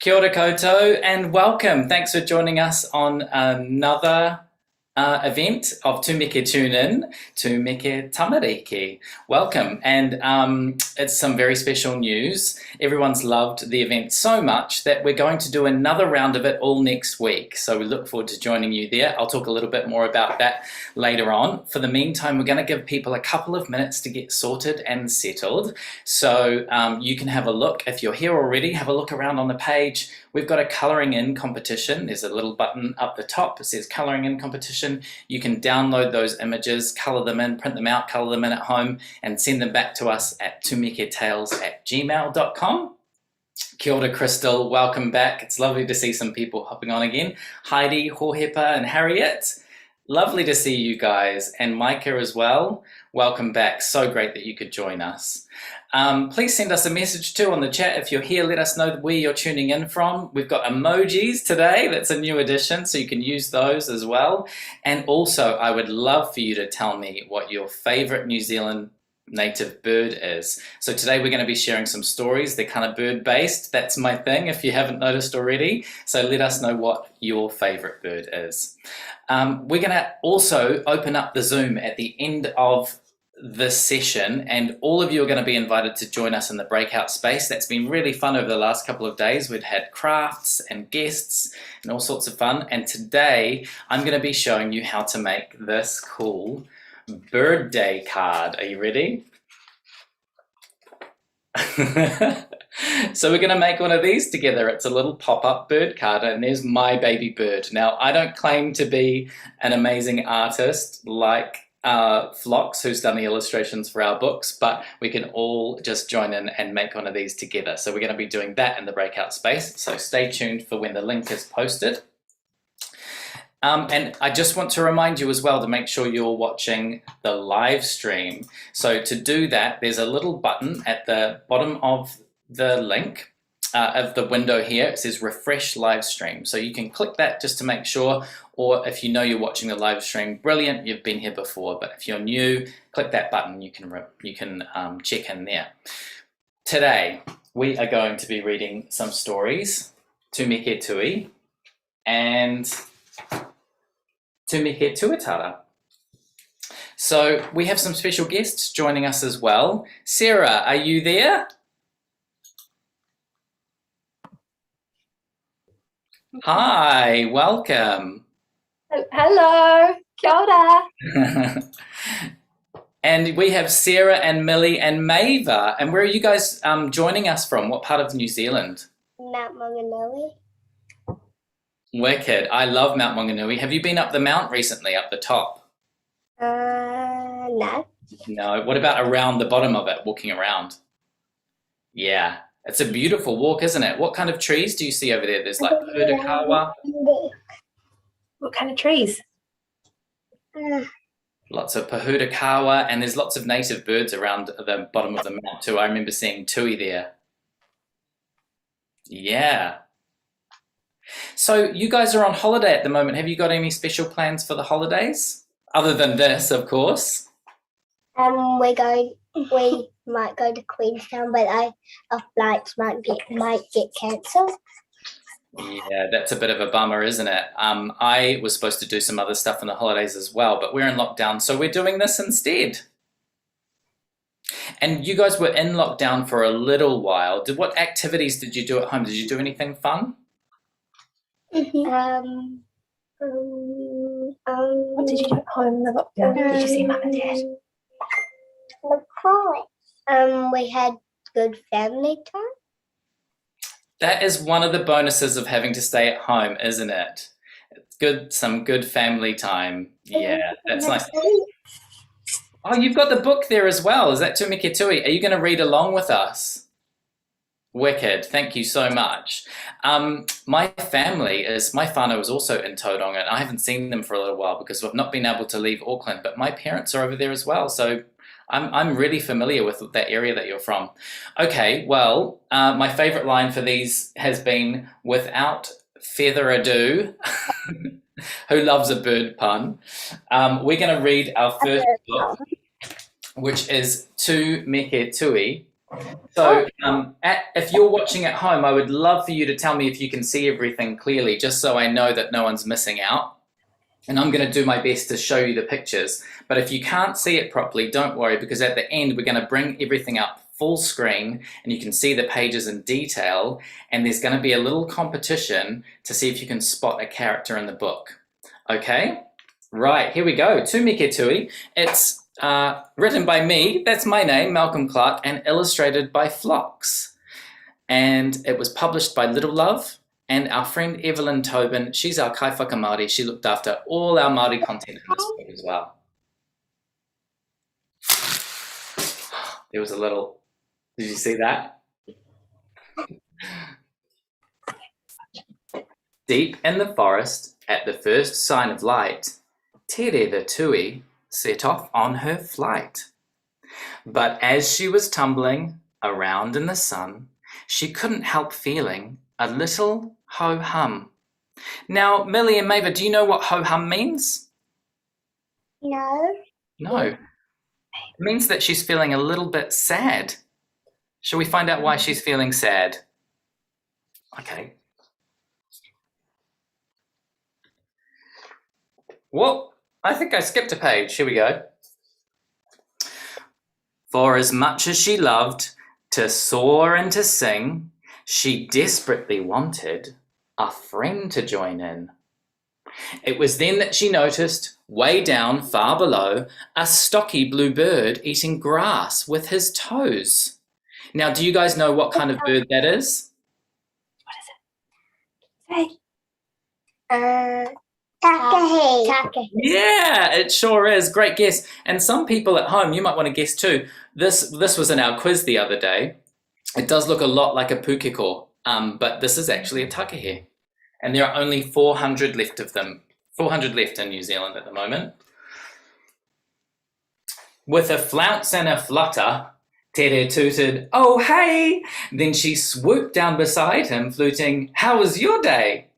Kia ora koutou and welcome. Thanks for joining us on another event of Tu Meke Tune In, Tu Meke Tamariki. Welcome, and it's some very special news. Everyone's loved the event so much that we're going to do another round of it all next week. So we look forward to joining you there. I'll talk a little bit more about that later on. For the meantime, we're going to give people a couple of minutes to get sorted and settled. So you can have a look, if you're here already, have a look around on the page. We've got a colouring in competition. There's a little button up the top. It says colouring in competition. You can download those images, colour them in, print them out, colour them in at home, and send them back to us at tumeketales@gmail.com. Kia ora, Crystal. Welcome back. It's lovely to see some people hopping on again. Heidi, Hohepa, and Harriet. Lovely to see you guys. And Meke as well. Welcome back. So great that you could join us. Please send us a message too on the chat. If you're here, let us know where you're tuning in from. We've got emojis today. That's a new addition, so you can use those as well. And also, I would love for you to tell me what your favourite New Zealand native bird is. So today we're going to be sharing some stories. They're kind of bird based. That's my thing if you haven't noticed already. So let us know what your favourite bird is. We're going to also open up the Zoom at the end of this session, and all of you are going to be invited to join us in the breakout space. That's been really fun over the last couple of days. We've had crafts and guests and all sorts of fun, and today I'm going to be showing you how to make this cool bird day card. Are you ready? So we're going to make one of these together. It's a little pop-up bird card, and there's my baby bird. Now, I don't claim to be an amazing artist like Phlox, who's done the illustrations for our books, but we can all just join in and make one of these together. So we're going to be doing that in the breakout space. So stay tuned for when the link is posted. And I just want to remind you as well to make sure you're watching the live stream. So to do that, there's a little button at the bottom of the link of the window here. It says refresh live stream. So you can click that just to make sure, or if you know you're watching the live stream, brilliant, you've been here before. But if you're new, click that button. You can check in there. Today, we are going to be reading some stories, Tu Meke Tui and Tu Meke Tuatara. So we have some special guests joining us as well. Sarah, are you there? Hi, welcome. Hello, kia ora. And we have Sarah and Millie and Maeva. And where are you guys joining us from? What part of New Zealand? Mount Maunganui. Wicked. I love Mount Maunganui. Have you been up the mount recently, up the top? No. No. What about around the bottom of it, walking around? Yeah. It's a beautiful walk, isn't it? What kind of trees do you see over there? There's like purakawa. What kind of trees? Lots of pahudakawa, and there's lots of native birds around the bottom of the mount too. I remember seeing tui there. Yeah. So you guys are on holiday at the moment. Have you got any special plans for the holidays? Other than this, of course. We might go to Queenstown, but our flights might get cancelled. Yeah, that's a bit of a bummer, isn't it? I was supposed to do some other stuff in the holidays as well, but we're in lockdown, so we're doing this instead. And you guys were in lockdown for a little while. What activities did you do at home? Did you do anything fun? What did you do at home in the lockdown? Did you see Mum and Dad? We had good family time. That is one of the bonuses of having to stay at home, isn't it? It's good, some good family time. Yeah, that's nice. Oh, you've got the book there as well. Is that Tu Meke Tui? Are you going to read along with us? Wicked, thank you so much. My whānau is also in Tauranga, and I haven't seen them for a little while because we've not been able to leave Auckland, but my parents are over there as well, so I'm really familiar with that area that you're from. Okay, well, my favourite line for these has been, without further ado, who loves a bird pun? We're going to read our first book, which is Tu Meke Tui So if you're watching at home, I would love for you to tell me if you can see everything clearly, just so I know that no one's missing out. And I'm going to do my best to show you the pictures. But if you can't see it properly, don't worry, because at the end, we're going to bring everything up full screen and you can see the pages in detail. And there's going to be a little competition to see if you can spot a character in the book. Okay? Right, here we go. Tu Meke Tui. It's written by me, that's my name, Malcolm Clark, and illustrated by Phlox. And it was published by Little Love, and our friend Evelyn Tobin, she's our kaifaka Māori. She looked after all our Māori content in this book as well. There was a little, did you see that? Deep in the forest, at the first sign of light, Tere the Tui set off on her flight. But as she was tumbling around in the sun, she couldn't help feeling a little ho-hum. Now, Millie and Maeva, do you know what ho-hum means? No. No. It means that she's feeling a little bit sad. Shall we find out why she's feeling sad? Okay. Whoa, I think I skipped a page. Here we go. For as much as she loved to soar and to sing, she desperately wanted a friend to join in. It was then that she noticed, way down far below, a stocky blue bird eating grass with his toes. Now, do you guys know what kind of bird that is? What is it? Takahe. Yeah, it sure is. Great guess. And some people at home, you might want to guess too. This was in our quiz the other day. It does look a lot like a pukeko, but this is actually a takahe. And there are only 400 left of them. 400 left in New Zealand at the moment. With a flounce and a flutter, Tere tooted, "Oh, hey!" Then she swooped down beside him, fluting, "How was your day?"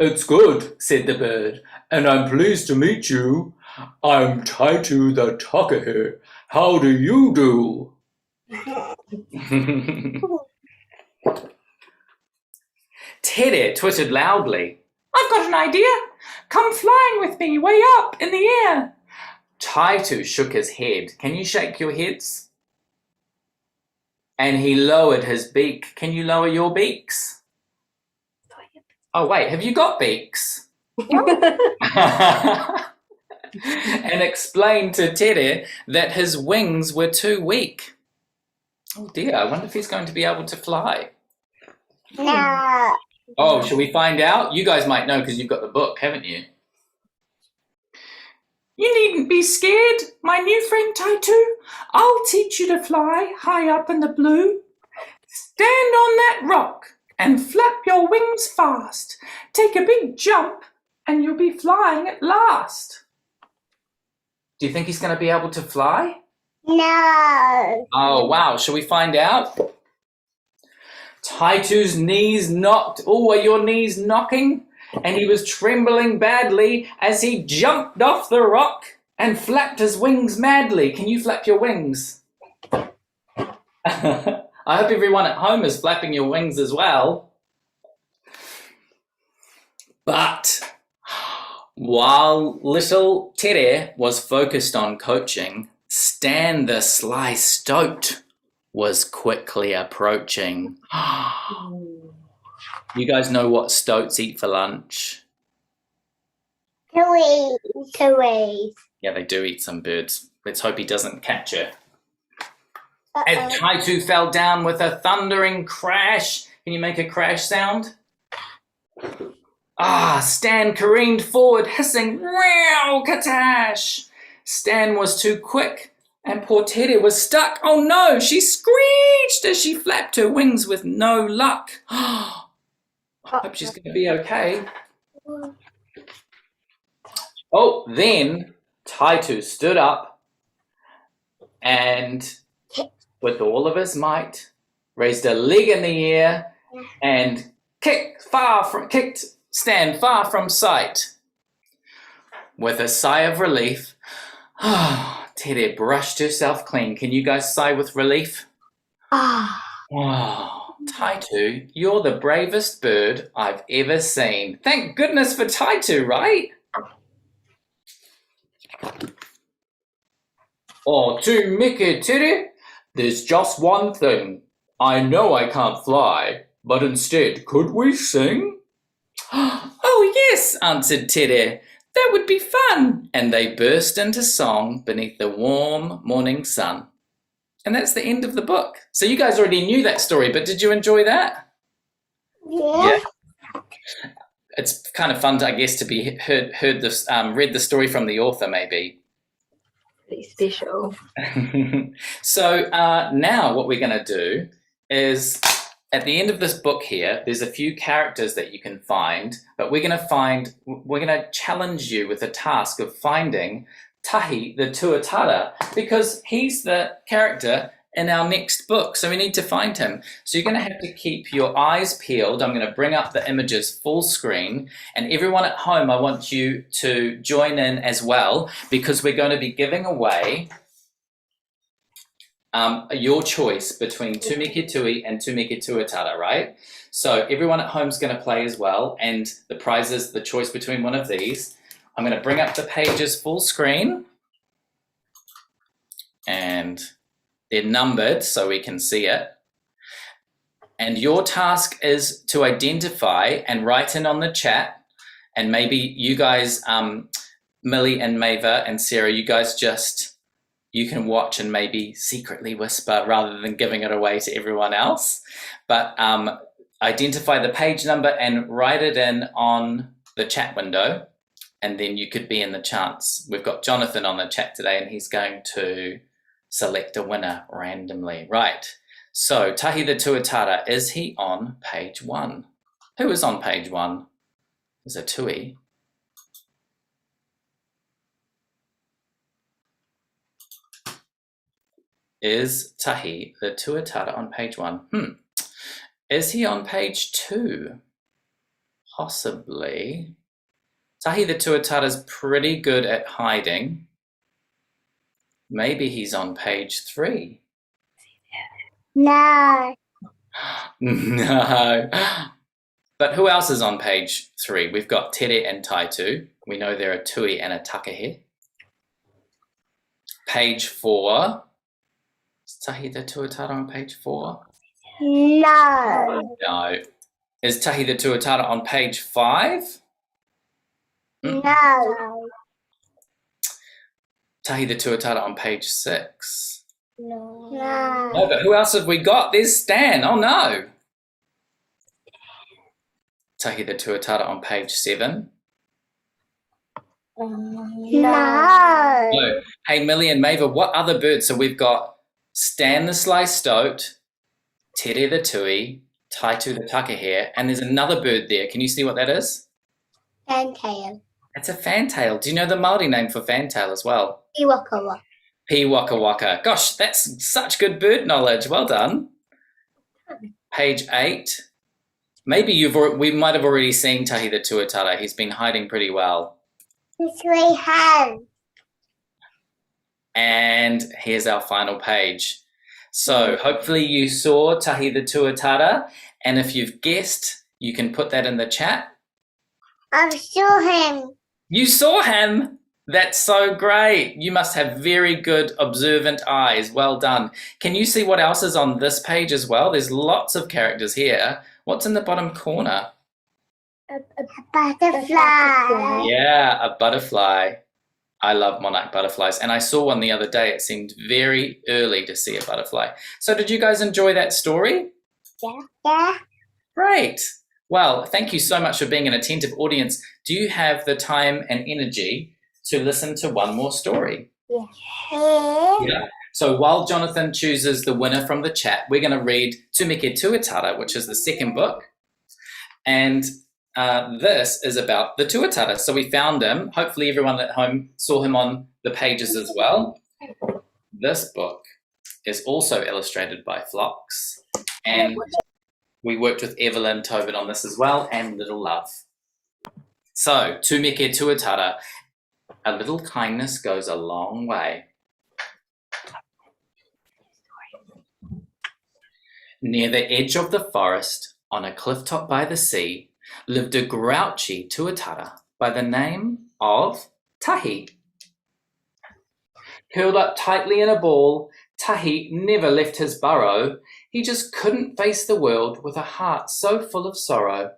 "It's good," said the bird, "and I'm pleased to meet you. I'm Taitu the Takahe. How do you do?" Tere twittered loudly. "I've got an idea. Come flying with me way up in the air." Taitu shook his head. Can you shake your heads? And he lowered his beak. Can you lower your beaks? Oh, wait, have you got beaks? And explained to Tere that his wings were too weak. Oh dear, I wonder if he's going to be able to fly. No. Oh, shall we find out? You guys might know because you've got the book, haven't you? "You needn't be scared, my new friend Taitu. I'll teach you to fly high up in the blue. Stand on that rock and flap your wings fast. Take a big jump and you'll be flying at last." Do you think he's going to be able to fly? No. Oh, wow. Shall we find out? Taitu's knees knocked. Oh, are your knees knocking? And he was trembling badly as he jumped off the rock and flapped his wings madly. Can you flap your wings? I hope everyone at home is flapping your wings as well. But while little Tere was focused on coaching, Stan the sly stoat was quickly approaching. You guys know what stoats eat for lunch? Tui. Yeah, they do eat some birds. Let's hope he doesn't catch her. As Taitu fell down with a thundering crash. Can you make a crash sound? Stan careened forward, hissing, "Wow, katash!" Stan was too quick, and poor Tere was stuck. Oh no, she screeched as she flapped her wings with no luck. I hope she's going to be okay. Oh, then Taitu stood up and, with all of his might, raised a leg in the air and kicked Stan far from sight. With a sigh of relief, Tere brushed herself clean. Can you guys sigh with relief? Wow, Taitu, you're the bravest bird I've ever seen. Thank goodness for Taitu, right? Oh, to Meke Tere, there's just one thing. I know I can't fly, but instead, could we sing? Oh, yes, answered Tere. That would be fun. And they burst into song beneath the warm morning sun. And that's the end of the book. So you guys already knew that story, but did you enjoy that? Yeah. It's kind of fun, I guess, to be heard this, read the story from the author, maybe. Pretty special. So now what we're going to do is, at the end of this book here, there's a few characters that you can find, but we're going to challenge you with a task of finding Tahi the Tuatara, because he's the character in our next book, so we need to find him. So you're going to have to keep your eyes peeled. I'm going to bring up the images full screen, and everyone at home, I want you to join in as well, because we're going to be giving away your choice between Tu Meke Tui and Tu Meke Tuatara, right? So everyone at home is going to play as well, and the prize is the choice between one of these. I'm going to bring up the pages full screen, and they're numbered so we can see it. And your task is to identify and write in on the chat, and maybe you guys, Millie and Maeva and Sarah, you guys you can watch and maybe secretly whisper rather than giving it away to everyone else. But identify the page number and write it in on the chat window, and then you could be in the chance. We've got Jonathan on the chat today, and he's going to select a winner randomly. Right, so Tahi the Tuatara, is he on page 1? Who is on page 1? Is a Tui. Is Tahi the Tuatara on page 1? Is he on page 2? Possibly. Tahi the Tuatara is pretty good at hiding. Maybe he's on page 3. No. No. But who else is on page 3? We've got Tere and Taitu. We know there are Tui and a Takahe. Page 4. Is Tahi the Tuatara on page 4? No. No. Is Tahi the Tuatara on page 5? No. Tahi the Tuatara on page 6? No. No, but who else have we got? There's Stan. Oh no. Tahi the Tuatara on page 7? No. No. Hey, Millie and Maeva, what other birds? So we've got Stan the Sly Stoat, Tere the Tui, Taitu the Takahe, and there's another bird there. Can you see what that is? Fantail. It's a fantail. Do you know the Māori name for fantail as well? Iwakawa. Pi waka waka. Gosh, that's such good bird knowledge. Well done. Page 8. Maybe we might have already seen Tahi the Tuatara. He's been hiding pretty well. Yes, we have. And here's our final page. So hopefully you saw Tahi the Tuatara, and if you've guessed, you can put that in the chat. I saw him. You saw him. That's so great. You must have very good observant eyes. Well done. Can you see what else is on this page as well? There's lots of characters here. What's in the bottom corner? A butterfly. Yeah, a butterfly. I love monarch butterflies, and I saw one the other day. It seemed very early to see a butterfly. So did you guys enjoy that story? Yeah. Great. Well, thank you so much for being an attentive audience. Do you have the time and energy to listen to one more story? Yeah. So while Jonathan chooses the winner from the chat, we're going to read Tu Meke Tuatara, which is the second book. And this is about the Tuatara. So we found him. Hopefully everyone at home saw him on the pages as well. This book is also illustrated by Phlox. And we worked with Evelyn Tobin on this as well, and Little Love. So, Tu Meke Tuatara, a little kindness goes a long way. Near the edge of the forest, on a cliff top by the sea, lived a grouchy tuatara by the name of Tahi. Curled up tightly in a ball, Tahi never left his burrow. He just couldn't face the world with a heart so full of sorrow.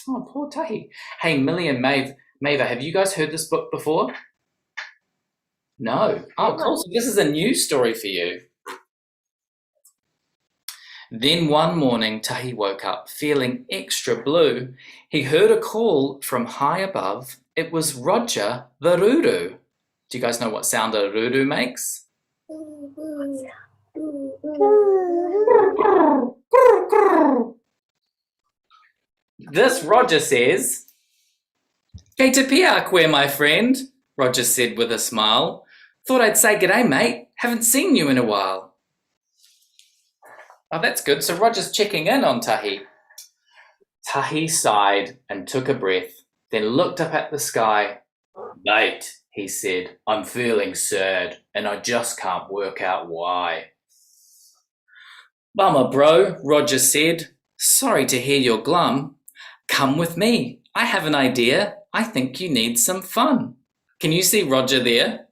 Oh, poor Tahi. Hey, Millie and Maeva, have you guys heard this book before? No. Oh, cool. So this is a new story for you. Then one morning, Tahi woke up feeling extra blue. He heard a call from high above. It was Roger the Ruru. Do you guys know what sound a Ruru makes? This Roger says, "Kei te pia koe, my friend," Roger said with a smile. "Thought I'd say g'day, mate. Haven't seen you in a while." Oh, that's good. So Roger's checking in on Tahi. Tahi sighed and took a breath, then looked up at the sky. "Mate," he said, "I'm feeling sad and I just can't work out why." "Bummer, bro," Roger said. "Sorry to hear you're glum. Come with me. I have an idea. I think you need some fun." Can you see Roger there?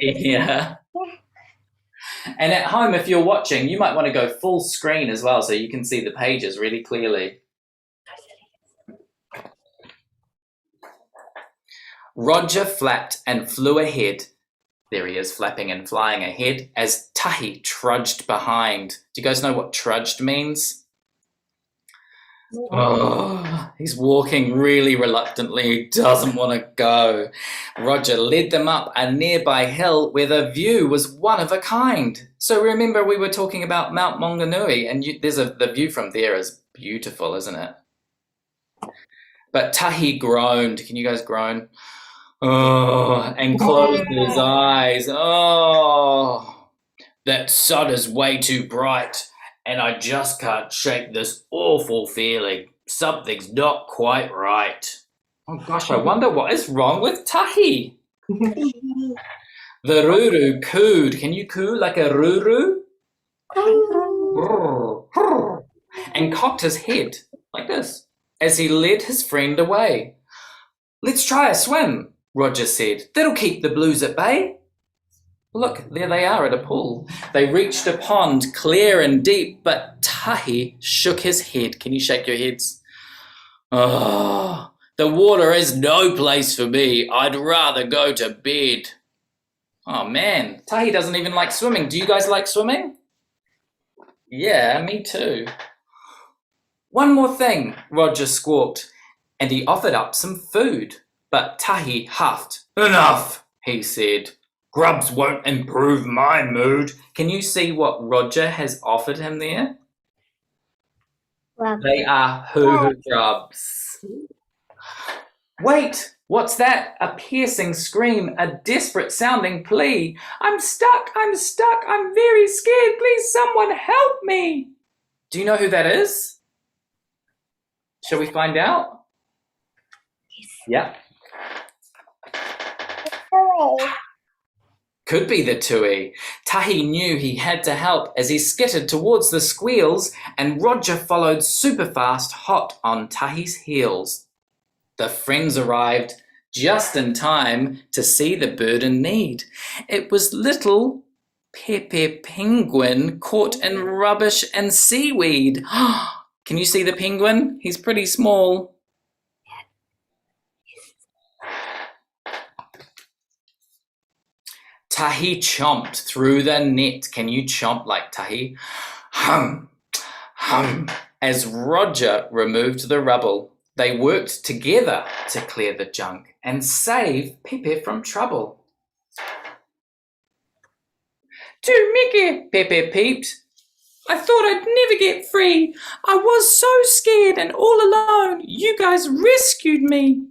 Yeah. And at home, if you're watching, you might want to go full screen as well so you can see the pages really clearly. Roger flapped and flew ahead. There he is, flapping and flying ahead as Tahi trudged behind. Do you guys know what trudged means? Oh, he's walking really reluctantly. He doesn't want to go. Roger led them up a nearby hill where the view was one of a kind. So remember we were talking about Mount Maunganui, and the view from there is beautiful, isn't it? But Tahi groaned. Can you guys groan? Oh, and closed his eyes. Oh, that sun is way too bright. And I just can't shake this awful feeling. Something's not quite right. Oh gosh, I wonder what is wrong with Tahi. The Ruru cooed. Can you coo like a Ruru? And cocked his head like this as he led his friend away. "Let's try a swim," Roger said. "That'll keep the blues at bay." Look, there they are at a pool. They reached a pond, clear and deep, but Tahi shook his head. Can you shake your heads? "Oh, the water is no place for me. I'd rather go to bed." Oh man, Tahi doesn't even like swimming. Do you guys like swimming? Yeah, me too. "One more thing," Roger squawked, and he offered up some food. But Tahi huffed. "Enough," he said. "Grubs won't improve my mood." Can you see what Roger has offered him there? Well, They are hoo-hoo grubs. "Wait, what's that?" A piercing scream, a desperate sounding plea. I'm stuck, I'm very scared. Please someone help me." Do you know who that is? Shall we find out? Yeah. Could be the Tui. Tahi knew he had to help as he skittered towards the squeals, and Roger followed super fast, hot on Tahi's heels. The friends arrived just in time to see the bird in need. It was little Pepe Penguin caught in rubbish and seaweed. Can you see the penguin? He's pretty small. Tahi chomped through the net. Can you chomp like Tahi? Hum, hum. As Roger removed the rubble, they worked together to clear the junk and save Pepe from trouble. "To Meke," Pepe peeped. "I thought I'd never get free. I was so scared and all alone. You guys rescued me."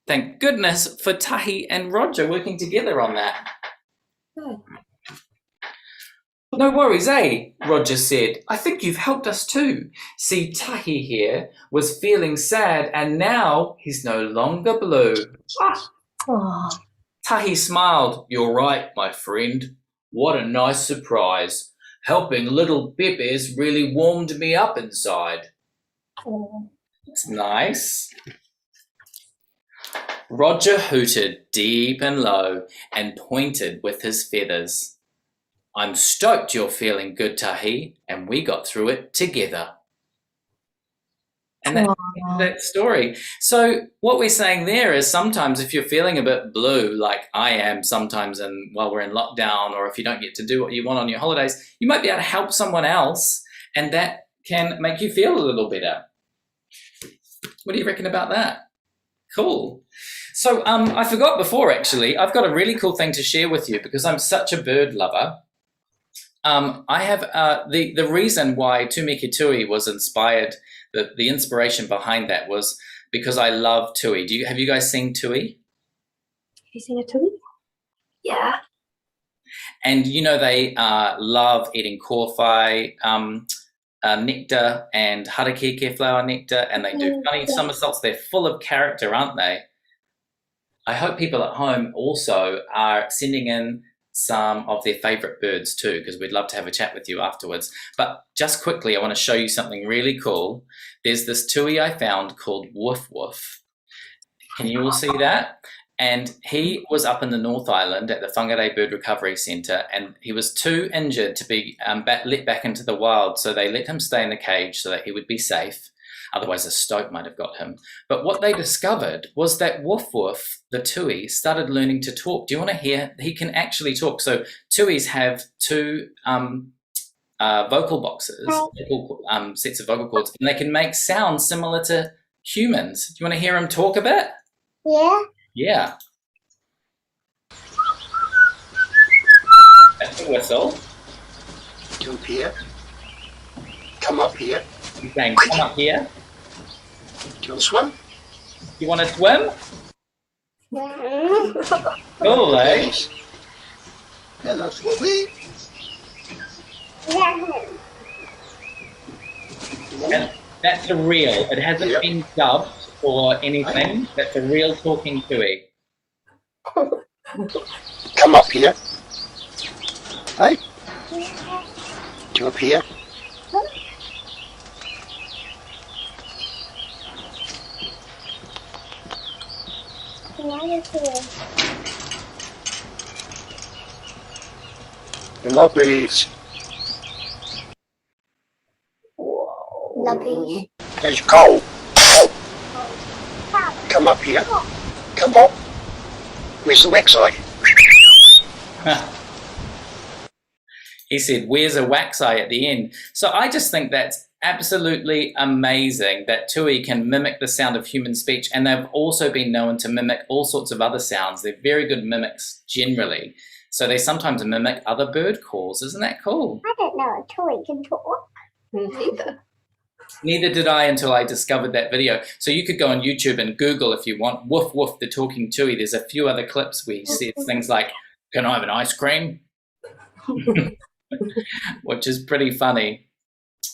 Thank goodness for Tahi and Roger working together on that. "No worries, eh?" Roger said. "I think you've helped us too. See, Tahi here was feeling sad and now he's no longer blue." Tahi smiled. "You're right, my friend. What a nice surprise. Helping little Peppers really warmed me up inside. It's nice. Roger hooted deep and low and pointed with his feathers. I'm stoked you're feeling good, Tahi, and we got through it together. And that's that story. So what we're saying there is sometimes if you're feeling a bit blue, like I am sometimes while we're in lockdown, or if you don't get to do what you want on your holidays, you might be able to help someone else, and that can make you feel a little better. What do you reckon about that? Cool. So I forgot before, actually, I've got a really cool thing to share with you because I'm such a bird lover. I have the reason why Meke Tui was inspired. The inspiration behind that was because I love tui. Have you guys seen tui? Have you seen a tui? Yeah. And you know they love eating kōwhai nectar and harakeke flower nectar, and they do funny somersaults. They're full of character, aren't they? I hope people at home also are sending in some of their favourite birds too, because we'd love to have a chat with you afterwards. But just quickly, I want to show you something really cool. There's this tui I found called Woof Woof. Can you all see that? And he was up in the North Island at the Whangarei Bird Recovery Centre, and he was too injured to be let back into the wild, so they let him stay in the cage so that he would be safe. Otherwise a stoat might have got him. But what they discovered was that Woof Woof, the tui, started learning to talk. Do you want to hear? He can actually talk. So tuis have two vocal boxes, sets of vocal cords, and they can make sounds similar to humans. Do you want to hear him talk a bit? Yeah. Yeah. That's a whistle. Come here. Come up here. He's saying, come up here. Do you want to swim? You want to swim? Cool, eh? Yes. Hello, Swimmy. And that's a real. It hasn't been dubbed or anything. That's a real talking tui. Come up here. Hey. Come up here. Hello, bees. Lovely. There's cold. Come up here. Come on. Where's the wax eye? He said, where's a wax eye at the end? So I just think that's absolutely amazing that tui can mimic the sound of human speech, and they've also been known to mimic all sorts of other sounds. They're very good mimics generally. So they sometimes mimic other bird calls. Isn't that cool? I don't know a tui can talk. Neither. Neither did I until I discovered that video. So you could go on YouTube and Google if you want, Woof Woof, the talking tui. There's a few other clips where he says things like, can I have an ice cream? Which is pretty funny.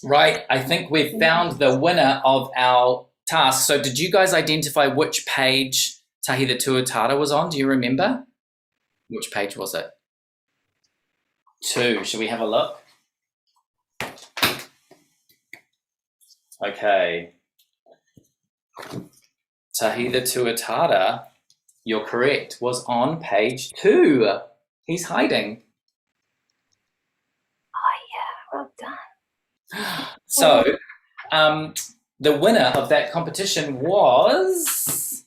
Right, I think we've found the winner of our task. So did you guys identify which page Tahi the Tuatara was on? Do you remember? Which page was it? 2. Should we have a look? Okay. Tahi the Tuatara, you're correct, was on page 2. He's hiding. Oh yeah, well done. So, the winner of that competition was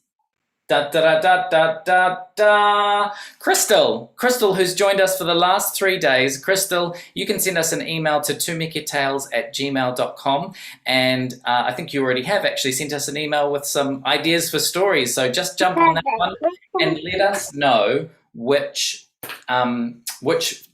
Crystal. Crystal, who's joined us for the last 3 days. Crystal, you can send us an email to twomeketales@gmail.com, and I think you already have actually sent us an email with some ideas for stories. So just jump on that one and let us know which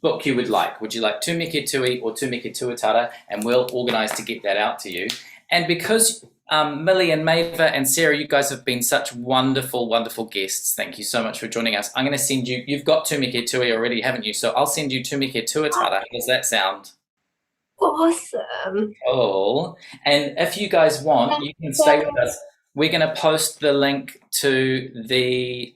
book you would like. Would you like Tu Meke Tui or Tu Meke Tuatara? And we'll organise to get that out to you. And because Millie and Maeva and Sarah, you guys have been such wonderful, wonderful guests. Thank you so much for joining us. I'm going to send you, you've got Tu Meke Tui already, haven't you? So I'll send you Tu Meke Tuatara. How does that sound? Awesome. Cool. And if you guys want, you can stay with us. We're going to post the link to the